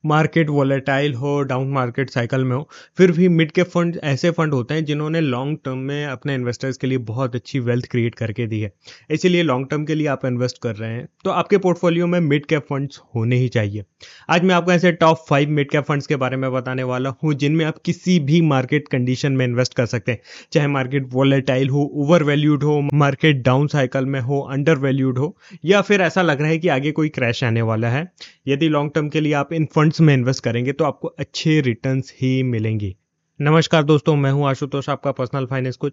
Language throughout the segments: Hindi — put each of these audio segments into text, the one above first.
मार्केट वोलेटाइल हो, डाउन मार्केट साइकिल में हो, फिर भी मिड कैप फंड ऐसे फंड होते हैं जिन्होंने लॉन्ग टर्म में अपने इन्वेस्टर्स के लिए बहुत अच्छी वेल्थ क्रिएट करके दी है। इसीलिए लॉन्ग टर्म के लिए आप इन्वेस्ट कर रहे हैं तो आपके पोर्टफोलियो में मिड कैप फंड्स होने ही चाहिए। आज मैं आपको ऐसे टॉप 5 मिड कैप फंड्स के बारे में बताने वाला हूँ जिनमें आप किसी भी मार्केट कंडीशन में इन्वेस्ट कर सकते हैं, चाहे मार्केट वोलेटाइल हो, ओवर वैल्यूड हो, मार्केट डाउन साइकिल में हो, अंडर वैल्यूड हो, या फिर ऐसा लग रहा है कि आगे कोई क्रैश आने वाला है। यदि लॉन्ग टर्म के लिए आप इन फंड्स में इन्वेस्ट करेंगे तो आपको अच्छे रिटर्न्स ही मिलेंगे। नमस्कार दोस्तों, मैं हूं आशुतोष, आपका पर्सनल फाइनेंस कोच।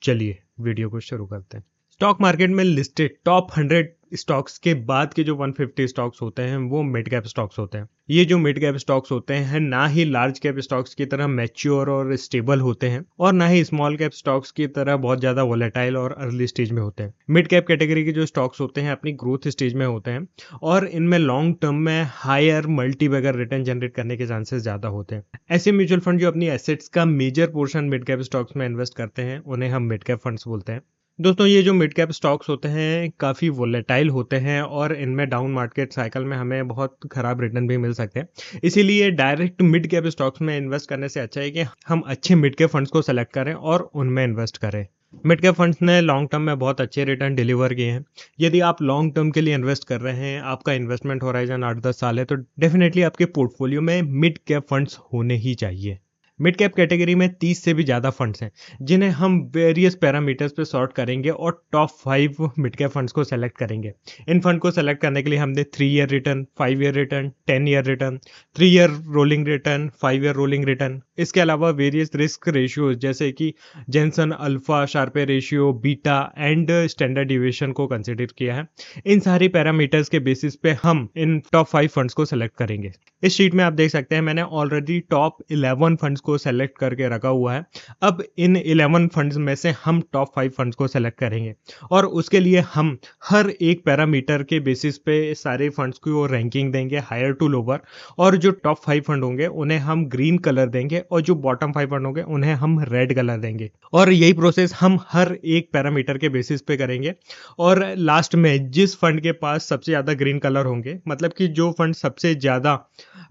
चलिए वीडियो को शुरू करते हैं। स्टॉक मार्केट में लिस्टेड टॉप 100 स्टॉक्स के बाद के जो 150 स्टॉक्स होते हैं वो मिड कैप स्टॉक्स होते हैं। ये जो मिड कैप स्टॉक्स होते हैं ना ही लार्ज कैप स्टॉक्स की तरह मैच्योर और स्टेबल होते हैं और ना ही स्मॉल कैप स्टॉक्स की तरह बहुत ज्यादा वोलेटाइल और अर्ली स्टेज में होते हैं। मिड कैप कैटेगरी के जो स्टॉक्स होते हैं अपनी ग्रोथ स्टेज में होते हैं और इनमें लॉन्ग टर्म में higher multibagger return generate करने के चांसेस ज्यादा होते हैं। ऐसे म्यूचुअल फंड जो अपनी एसेट्स का major portion mid cap stocks में इन्वेस्ट करते हैं उन्हें हम मिड कैप फंड्स बोलते हैं। दोस्तों, ये जो मिड कैप स्टॉक्स होते हैं काफ़ी वोलेटाइल होते हैं और इनमें डाउन मार्केट साइकिल में हमें बहुत खराब रिटर्न भी मिल सकते हैं। इसीलिए डायरेक्ट मिड कैप स्टॉक्स में इन्वेस्ट करने से अच्छा है कि हम अच्छे मिड कैप फंड्स को सेलेक्ट करें और उनमें इन्वेस्ट करें। मिड कैप फंड्स ने लॉन्ग टर्म में बहुत अच्छे रिटर्न डिलीवर किए हैं। यदि आप लॉन्ग टर्म के लिए इन्वेस्ट कर रहे हैं, आपका इन्वेस्टमेंट होराइजन 8-10 साल है, तो डेफिनेटली आपके पोर्टफोलियो में मिड कैप फंड्स होने ही चाहिए। मिड कैप कैटेगरी में 30 से भी ज़्यादा फंड्स हैं जिन्हें हम वेरियस पैरामीटर्स पे सॉर्ट करेंगे और टॉप 5 मिड कैप फंड्स को सेलेक्ट करेंगे। इन फंड को सेलेक्ट करने के लिए हमने 3 year return, 5 year return, 10 year return, 3 year rolling return, 5 year rolling return, इसके अलावा वेरियस रिस्क रेशियोज जैसे कि Jensen alpha, Sharpe ratio, beta and standard deviation को कंसिडर किया है। इन सारी पैरामीटर्स के बेसिस पे हम इन टॉप 5 फंड्स को सेलेक्ट करेंगे। इस शीट में आप देख सकते हैं मैंने ऑलरेडी टॉप 11 फंड्स को सेलेक्ट करके रखा हुआ है। अब इन 11 फंड्स में से हम टॉप 5 फंड्स को सेलेक्ट करेंगे और उसके लिए हम हर एक पैरामीटर के बेसिस पे सारे फंड्स को रैंकिंग देंगे हायर टू लोअर, और जो टॉप 5 फंड होंगे उन्हें हम ग्रीन कलर देंगे और जो बॉटम 5 फंड होंगे उन्हें हम रेड कलर देंगे। और यही प्रोसेस हम हर एक पैरामीटर के बेसिस पे करेंगे और लास्ट में जिस फंड के पास सबसे ज़्यादा ग्रीन कलर होंगे, मतलब कि जो फंड सबसे ज़्यादा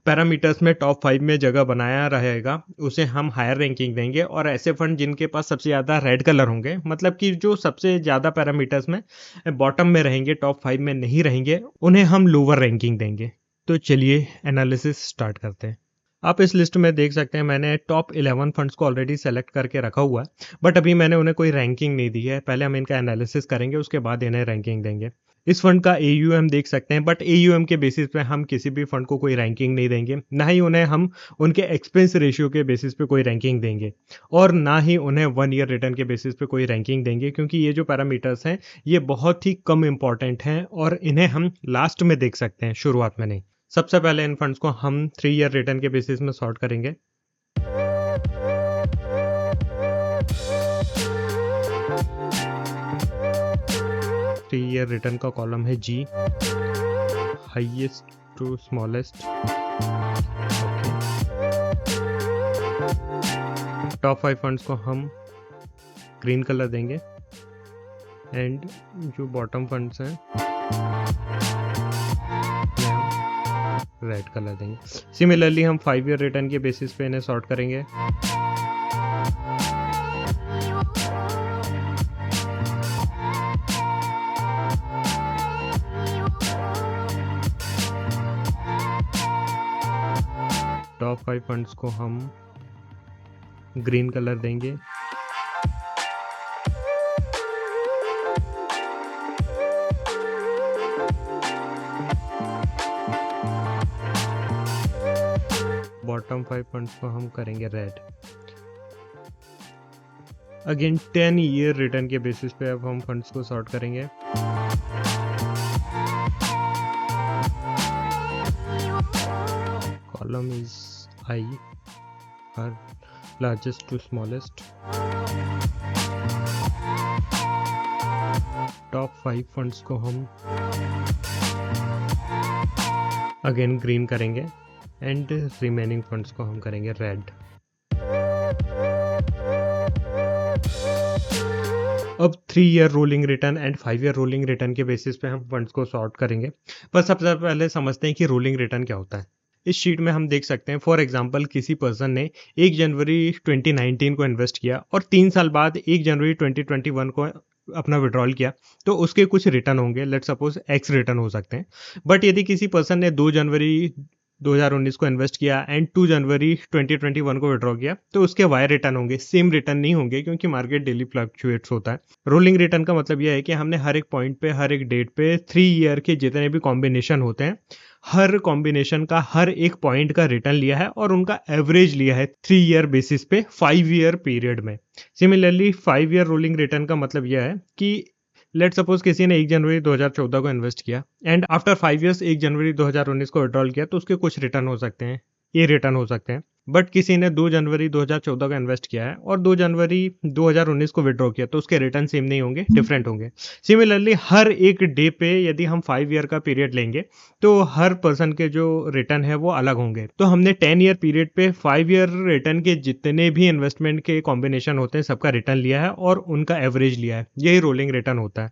पैरामीटर्स में टॉप 5 में जगह बनाया रहेगा, उसे हम हायर रैंकिंग देंगे। और ऐसे फंड जिनके पास सबसे ज़्यादा रेड कलर होंगे, मतलब कि जो सबसे ज़्यादा पैरामीटर्स में बॉटम में रहेंगे, टॉप 5 में नहीं रहेंगे, उन्हें हम लोअर रैंकिंग देंगे। तो चलिए एनालिसिस स्टार्ट करते हैं। आप इस लिस्ट में देख सकते हैं मैंने टॉप 11 फंड्स को ऑलरेडी सेलेक्ट करके रखा हुआ है, बट अभी मैंने उन्हें कोई रैंकिंग नहीं दी है। पहले हम इनका एनालिसिस करेंगे, उसके बाद इन्हें रैंकिंग देंगे। इस फंड का AUM देख सकते हैं, बट AUM के बेसिस पे हम किसी भी फंड को कोई रैंकिंग नहीं देंगे, ना ही उन्हें हम उनके एक्सपेंस रेशियो के बेसिस पे कोई रैंकिंग देंगे और ना ही उन्हें 1 ईयर रिटर्न के बेसिस पे कोई रैंकिंग देंगे, क्योंकि ये जो पैरामीटर्स हैं ये बहुत ही कम इंपॉर्टेंट हैं और इन्हें हम लास्ट में देख सकते हैं, शुरुआत में नहीं। सबसे पहले इन फंड्स को हम 3 ईयर रिटर्न के बेसिस में सॉर्ट करेंगे। थ्री ईयर रिटर्न का कॉलम है G, highest to smallest. Top 5 funds को हम ग्रीन कलर देंगे एंड जो बॉटम फंड्स हैं रेड कलर देंगे। सिमिलरली हम 5 ईयर रिटर्न के बेसिस पे इन्हें सॉर्ट करेंगे। टॉप 5 फंड्स को हम ग्रीन कलर देंगे। बॉटम 5 फंड्स को हम करेंगे रेड। अगेन 10 ईयर रिटर्न के बेसिस पे अब हम फंड्स को सॉर्ट करेंगे। कॉलम इज I, हर largest to smallest. Top 5 funds को हम अगेन ग्रीन करेंगे एंड रिमेनिंग फंड्स को हम करेंगे रेड। अब 3 year rolling return and 5 year rolling return के बेसिस पे हम फंड्स को सॉर्ट करेंगे। पर सबसे पहले समझते हैं कि रोलिंग रिटर्न क्या होता है। इस शीट में हम देख सकते हैं फॉर एग्जांपल किसी पर्सन ने 1 जनवरी 2019 को इन्वेस्ट किया और 3 साल बाद 1 जनवरी 2021 को अपना विड्रॉल किया, तो उसके कुछ रिटर्न होंगे, लेट्स सपोज एक्स रिटर्न हो सकते हैं। बट यदि किसी पर्सन ने 2 जनवरी 2019 को इन्वेस्ट किया एंड 2 जनवरी 2021 को विड्रॉ किया, तो उसके वाई रिटर्न होंगे, सेम रिटर्न नहीं होंगे, क्योंकि मार्केट डेली फ्लक्चुएट्स होता है। रोलिंग रिटर्न का मतलब यह है कि हमने हर एक पॉइंट पे, हर एक डेट पे 3 ईयर के जितने भी कॉम्बिनेशन होते हैं, हर कॉम्बिनेशन का हर एक पॉइंट का रिटर्न लिया है और उनका एवरेज लिया है 3 ईयर बेसिस पे 5 ईयर पीरियड में। सिमिलरली 5 ईयर रोलिंग रिटर्न का मतलब यह है कि लेट सपोज किसी ने 1 जनवरी 2014 को इन्वेस्ट किया एंड आफ्टर 5 इयर्स 1 जनवरी 2019 को विड्रॉल किया, तो उसके कुछ रिटर्न हो सकते हैं, ये रिटर्न हो सकते हैं। बट किसी ने 2 जनवरी 2014 का इन्वेस्ट किया है और 2 जनवरी 2019 को विड्रॉ किया, तो उसके रिटर्न सेम नहीं होंगे, डिफरेंट होंगे। सिमिलरली हर एक डे पे यदि हम 5 ईयर का पीरियड लेंगे, तो हर पर्सन के जो रिटर्न है वो अलग होंगे। तो हमने 10 ईयर पीरियड पे 5 ईयर रिटर्न के जितने भी इन्वेस्टमेंट के कॉम्बिनेशन होते हैं, सबका रिटर्न लिया है और उनका एवरेज लिया है। यही रोलिंग रिटर्न होता है।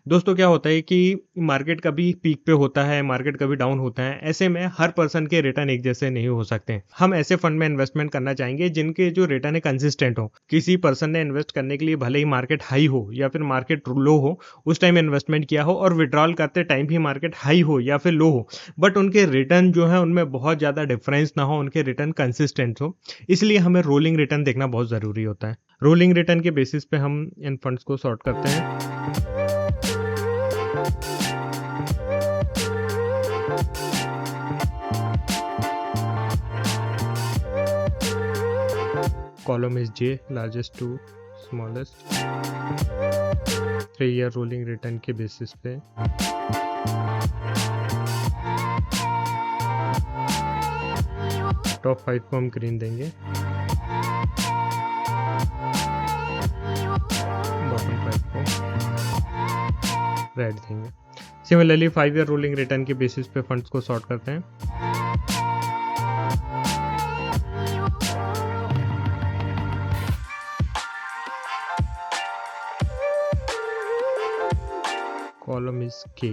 दोस्तों, क्या होता है कि मार्केट कभी पीक पे होता है, मार्केट कभी डाउन होता है, ऐसे में हर पर्सन के रिटर्न एक जैसे नहीं हो सकते। हम ऐसे फंड में इन्वेस्टमेंट करना चाहेंगे जिनके जो रिटर्न है कंसिस्टेंट हो। किसी पर्सन ने इन्वेस्ट करने के लिए भले ही मार्केट हाई हो या फिर मार्केट लो हो, उस टाइम इन्वेस्टमेंट किया हो और विड्रॉल करते टाइम भी मार्केट हाई हो या फिर लो हो, बट उनके रिटर्न जो है उनमें बहुत ज़्यादा डिफरेंस ना हो, उनके रिटर्न कंसिस्टेंट हो। इसलिए हमें रोलिंग रिटर्न देखना बहुत ज़रूरी होता है। रोलिंग रिटर्न के बेसिस पे हम इन फंड्स को सॉर्ट करते हैं। Column is J, largest to smallest, 3 year rolling return के बेसिस पे। टॉप 5 को हम ग्रीन देंगे, बॉटम 5 को रेड देंगे। सिमिलरली 5 ईयर रोलिंग रिटर्न के बेसिस पे फंड्स को सॉर्ट करते हैं। Column is K,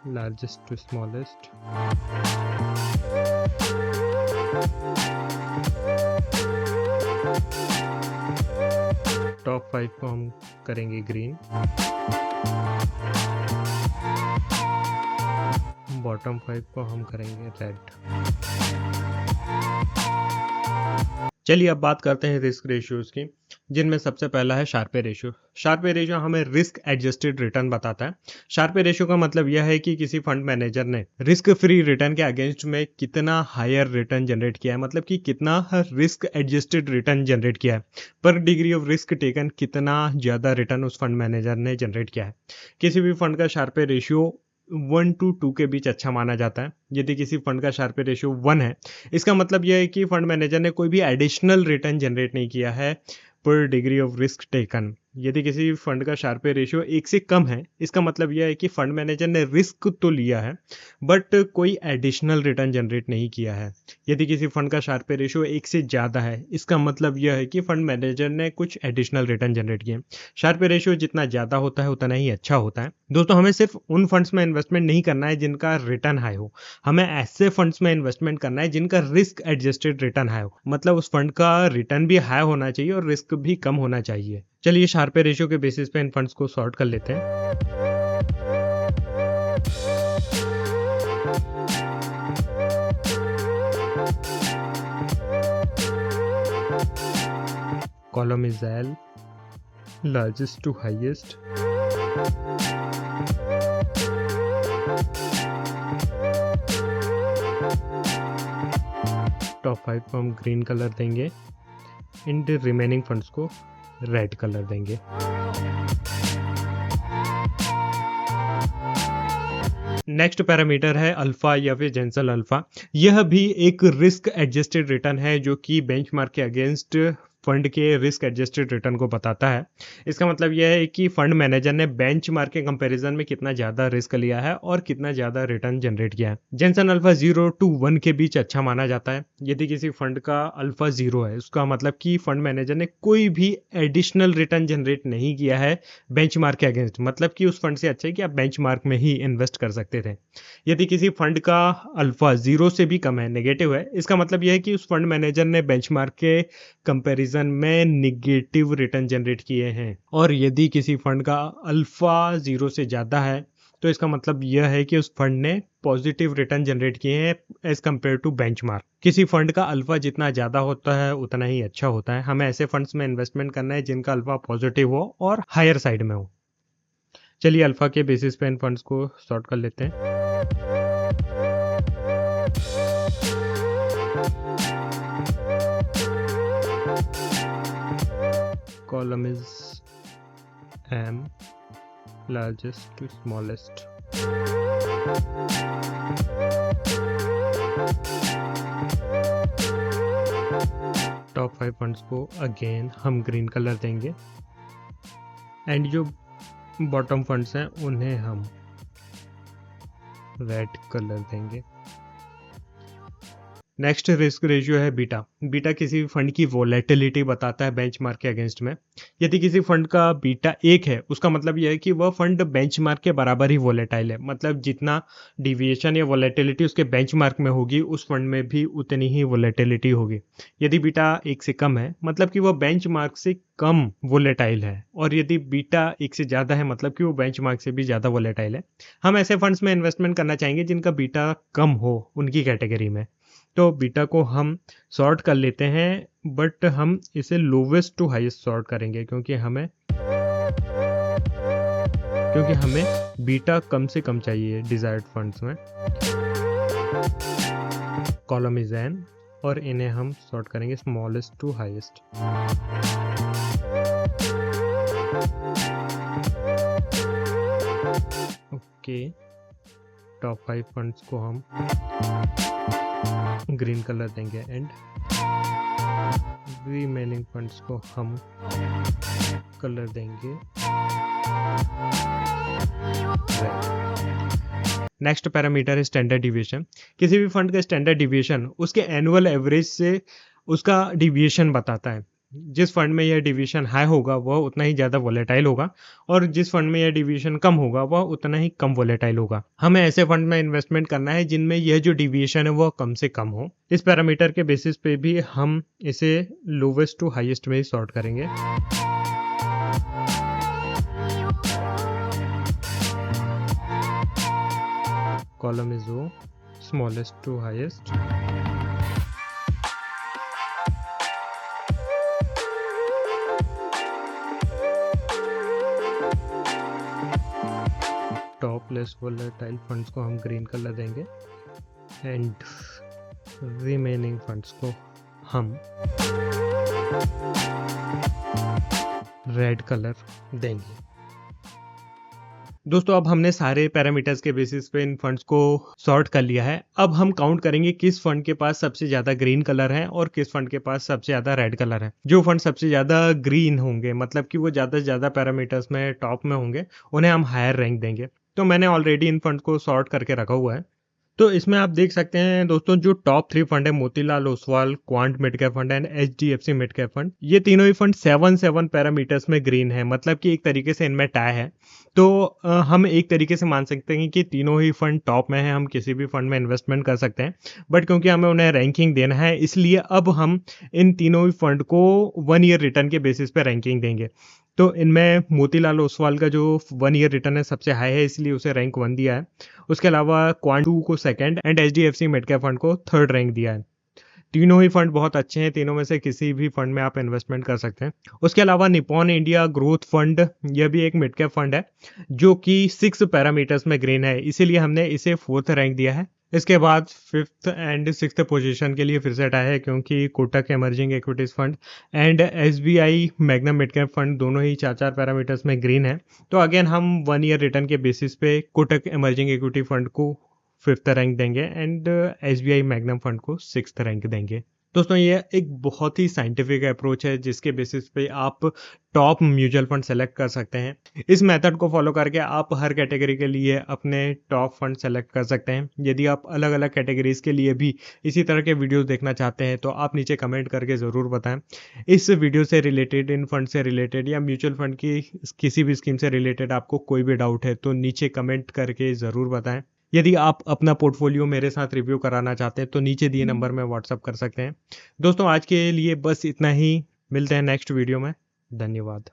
largest to smallest, top 5 को हम करेंगे ग्रीन, बॉटम 5 को हम करेंगे रेड। चलिए अब बात करते हैं रिस्क रेशियोज की, जिनमें सबसे पहला है शार्पे रेशियो। शार्पे रेशियो हमें रिस्क एडजस्टेड रिटर्न बताता है। शार्पे रेशियो का मतलब यह है कि किसी फंड मैनेजर ने रिस्क फ्री रिटर्न के अगेंस्ट में कितना हायर रिटर्न जनरेट किया है, मतलब कि कितना रिस्क एडजस्टेड रिटर्न जनरेट किया है, पर डिग्री ऑफ रिस्क टेकन कितना ज़्यादा रिटर्न उस फंड मैनेजर ने जनरेट किया है। किसी भी फंड का शार्पे रेशियो 1 to 2 के बीच अच्छा माना जाता है। यदि किसी फंड का शार्पे रेशियो 1 है, इसका मतलब यह है कि फंड मैनेजर ने कोई भी एडिशनल रिटर्न जनरेट नहीं किया है पर डिग्री ऑफ रिस्क टेकन। यदि किसी फंड का शार्पे रेशियो 1 से कम है, इसका मतलब यह है कि फंड मैनेजर ने रिस्क तो लिया है बट कोई एडिशनल रिटर्न जनरेट नहीं किया है। यदि किसी फंड का शार्पे रेशियो 1 से ज़्यादा है, इसका मतलब यह है कि फंड मैनेजर ने कुछ एडिशनल रिटर्न जनरेट किए। शार्पे रेशियो जितना ज़्यादा होता है उतना ही अच्छा होता है। दोस्तों, हमें सिर्फ उन फंड्स में इन्वेस्टमेंट नहीं करना है जिनका रिटर्न हाई हो, हमें ऐसे फंड्स में इन्वेस्टमेंट करना है जिनका रिस्क एडजस्टेड रिटर्न हाई हो, मतलब उस फंड का रिटर्न भी हाई होना चाहिए और रिस्क भी कम होना चाहिए। चलिए शार्पे रेशियो के बेसिस पे इन फंड्स को सॉर्ट कर लेते हैं। Column is L, largest to highest, top 5 को हम ग्रीन कलर देंगे, इन रिमेनिंग फंड्स को रेड कलर देंगे। नेक्स्ट पैरामीटर है अल्फा या फिर जेंसल अल्फा। यह भी एक रिस्क एडजस्टेड रिटर्न है जो कि बेंचमार्क के अगेंस्ट फंड के रिस्क एडजस्टेड रिटर्न को बताता है। इसका मतलब यह है कि फंड मैनेजर ने बेंचमार्क के कंपैरिजन में कितना ज़्यादा रिस्क लिया है और कितना ज़्यादा रिटर्न जनरेट किया है। जेनसन अल्फा 0 to 1 के बीच अच्छा माना जाता है। यदि किसी फंड का अल्फा 0 है, उसका मतलब कि फंड मैनेजर ने कोई भी एडिशनल रिटर्न जनरेट नहीं किया है बेंचमार्क के अगेंस्ट, मतलब कि उस फंड से अच्छा है कि आप बेंचमार्क में ही इन्वेस्ट कर सकते थे। यदि किसी फंड का अल्फा 0 से भी कम है, नेगेटिव है, इसका मतलब यह है कि उस फंड मैनेजर ने बेंचमार्क के कंपैरिजन में निगेटिव रिटर्न जनरेट किए हैं। और यदि किसी फंड का अल्फा 0 से ज़्यादा है, तो इसका मतलब यह है कि उस फंड ने पॉजिटिव रिटर्न जनरेट किए हैं एज कम्पेयर टू बेंचमार्क। किसी फंड का अल्फा जितना ज़्यादा होता है उतना ही अच्छा होता है। हमें ऐसे फंड्स में इन्वेस्टमेंट करना है जिनका अल्फा पॉजिटिव हो और हायर साइड में हो। चलिए अल्फा के बेसिस पे इन फंड्स को सॉर्ट कर लेते हैं। Column is M, largest to smallest. Top 5 funds को अगेन हम ग्रीन कलर देंगे एंड जो बॉटम फंड्स हैं उन्हें हम रेड कलर देंगे। नेक्स्ट रिस्क रेशियो है बीटा। बीटा किसी भी फंड की वोलेटिलिटी बताता है बेंचमार्क के अगेंस्ट में। यदि किसी फंड का बीटा 1 है, उसका मतलब यह है कि वह फंड बेंचमार्क के बराबर ही वोलेटाइल है। मतलब जितना डिविएशन या वोलेटिलिटी उसके बेंचमार्क में होगी, उस फंड में भी उतनी ही वोलेटिलिटी होगी। यदि बीटा 1 से कम है, मतलब कि वह बेंचमार्क से कम वोलेटाइल है। और यदि बीटा 1 से ज़्यादा है, मतलब कि वो बेंचमार्क से भी ज़्यादा वोलेटाइल है। हम ऐसे फंड्स में इन्वेस्टमेंट करना चाहेंगे जिनका बीटा कम हो उनकी कैटेगरी में। तो बीटा को हम सॉर्ट कर लेते हैं, बट हम इसे लोवेस्ट टू हाईएस्ट सॉर्ट करेंगे क्योंकि हमें बीटा कम से कम चाहिए डिजायर्ड फंड्स में। कॉलम इज N और इन्हें हम सॉर्ट करेंगे smallest to highest. Okay, top 5 funds को हम ग्रीन कलर देंगे एंड रिमेनिंग फंड्स को हम कलर देंगे रेड। नेक्स्ट पैरामीटर है स्टैंडर्ड डिविएशन। किसी भी फंड का स्टैंडर्ड डिविएशन उसके एनुअल एवरेज से उसका डिविएशन बताता है। जिस फंड में यह डिविएशन हाई होगा वह उतना ही ज़्यादा वोलेटाइल होगा और जिस फंड में यह डिविएशन कम होगा वह उतना ही कम वोलेटाइल होगा। हमें ऐसे फंड में इन्वेस्टमेंट करना है जिनमें यह जो डिविएशन है वह कम से कम हो। इस पैरामीटर के बेसिस पे भी हम इसे लोवेस्ट टू हाईएस्ट में ही सॉर्ट करेंगे। Column is O, smallest to highest. Top less volatile funds को हम ग्रीन कलर देंगे एंड रिमेनिंग फंड्स को हम रेड कलर देंगे। दोस्तों अब हमने सारे पैरामीटर्स के बेसिस पे इन फंड्स को सॉर्ट कर लिया है। अब हम काउंट करेंगे किस फंड के पास सबसे ज़्यादा ग्रीन कलर है और किस फंड के पास सबसे ज़्यादा रेड कलर है। जो फंड सबसे ज़्यादा ग्रीन होंगे, मतलब कि वो ज़्यादा से ज़्यादा पैरामीटर्स में टॉप में होंगे, उन्हें हम हायर रैंक देंगे। तो मैंने ऑलरेडी इन फंड को सॉर्ट करके रखा हुआ है। तो इसमें आप देख सकते हैं दोस्तों, जो टॉप 3 फंड है Motilal Oswal, quant mid cap fund and HDFC mid cap fund, ये तीनों ही फंड 7 पैरामीटर्स में ग्रीन है। मतलब कि एक तरीके से इनमें टाई है। तो हम एक तरीके से मान सकते हैं कि तीनों ही फंड टॉप में है। हम किसी भी फंड में इन्वेस्टमेंट कर सकते हैं, बट क्योंकि हमें उन्हें रैंकिंग देना है इसलिए अब हम इन तीनों ही फंड को 1 ईयर रिटर्न के बेसिस पे रैंकिंग देंगे। तो इनमें मोतीलाल ओसवाल का जो 1 ईयर रिटर्न है सबसे हाई है, इसलिए उसे रैंक 1 दिया है। उसके अलावा क्वांट 2 को second and HDFC mid cap fund को 3rd रैंक दिया है। तीनों ही फंड बहुत अच्छे हैं, तीनों में से किसी भी फंड में आप इन्वेस्टमेंट कर सकते हैं। उसके अलावा निपॉन इंडिया ग्रोथ फंड, यह भी एक मिड कैप फंड है जो कि 6 पैरामीटर्स में ग्रीन है, इसीलिए हमने इसे 4th रैंक दिया है। इसके बाद 5th एंड 6th पोजीशन के लिए फिर से टाई है क्योंकि Kotak emerging equities fund and SBI magnum mid cap fund दोनों ही 4 पैरामीटर्स में ग्रीन है। तो अगेन हम 1 ईयर रिटर्न के बेसिस पे कोटक इमर्जिंग इक्विटी फंड को 5th रैंक देंगे एंड SBI मैग्नम फंड को 6th रैंक देंगे। दोस्तों ये एक बहुत ही साइंटिफिक अप्रोच है जिसके बेसिस पे आप टॉप म्यूचुअल फंड सेलेक्ट कर सकते हैं। इस मेथड को फॉलो करके आप हर कैटेगरी के लिए अपने टॉप फंड सेलेक्ट कर सकते हैं। यदि आप अलग-अलग कैटेगरीज के लिए भी इसी तरह के वीडियोस देखना चाहते हैं तो आप नीचे कमेंट करके ज़रूर बताएं। इस वीडियो से रिलेटेड, इन फंड से रिलेटेड या म्यूचुअल फंड की किसी भी स्कीम से रिलेटेड आपको कोई भी डाउट है तो नीचे कमेंट करके ज़रूर बताएं। यदि आप अपना पोर्टफोलियो मेरे साथ रिव्यू कराना चाहते हैं तो नीचे दिए नंबर में व्हाट्सअप कर सकते हैं। दोस्तों आज के लिए बस इतना ही। मिलते हैं नेक्स्ट वीडियो में। धन्यवाद।